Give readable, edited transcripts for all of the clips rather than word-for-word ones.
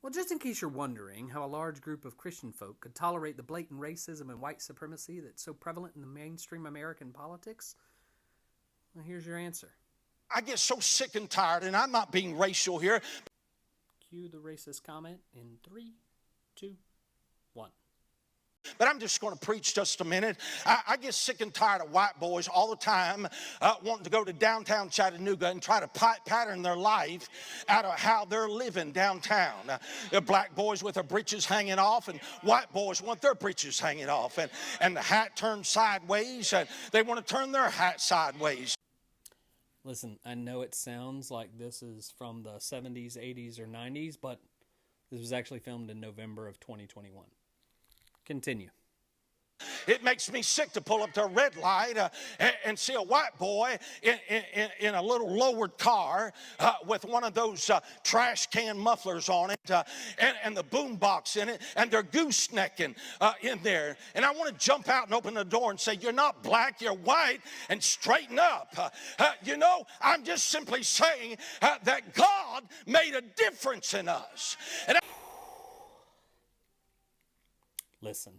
Well, just in case you're wondering how a large group of Christian folk could tolerate the blatant racism and white supremacy that's so prevalent in the mainstream American politics, well, here's your answer. I get so sick and tired, and I'm not being racial here. Cue the racist comment in 3, 2, 1. But I'm just going to preach just a minute. I get sick and tired of white boys all the time wanting to go to downtown Chattanooga and try to pattern their life out of how they're living downtown. Black boys with their breeches hanging off, and white boys want their breeches hanging off, and the hat turned sideways, and they want to turn their hat sideways. Listen, I know it sounds like this is from the 70s, 80s, or 90s, but this was actually filmed in November of 2021. Continue. It makes me sick to pull up to a red light and see a white boy in a little lowered car with one of those trash can mufflers on it and the boom box in it, and they're goosenecking in there. And I want to jump out and open the door and say, you're not black, you're white, and straighten up. I'm just simply saying that God made a difference in us. Listen,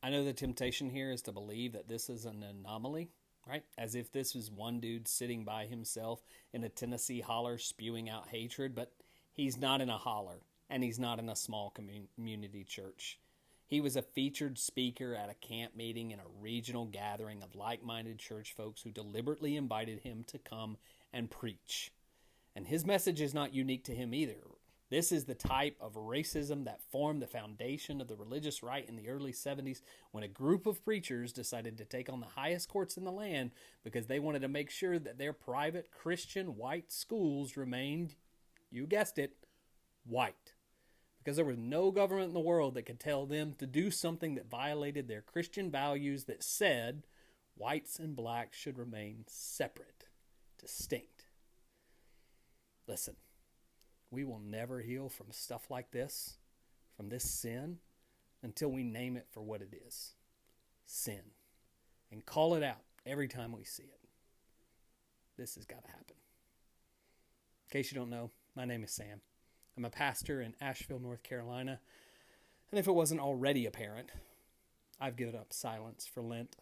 I know the temptation here is to believe that this is an anomaly, right? As if this was one dude sitting by himself in a Tennessee holler spewing out hatred, but he's not in a holler, and he's not in a small community church. He was a featured speaker at a camp meeting in a regional gathering of like-minded church folks who deliberately invited him to come and preach. And his message is not unique to him either. This is the type of racism that formed the foundation of the religious right in the early 70s when a group of preachers decided to take on the highest courts in the land because they wanted to make sure that their private Christian white schools remained, you guessed it, white. Because there was no government in the world that could tell them to do something that violated their Christian values that said whites and blacks should remain separate, distinct. Listen. We will never heal from stuff like this, from this sin, until we name it for what it is. Sin. And call it out every time we see it. This has got to happen. In case you don't know, my name is Sam. I'm a pastor in Asheville, North Carolina. And if it wasn't already apparent, I've given up silence for Lent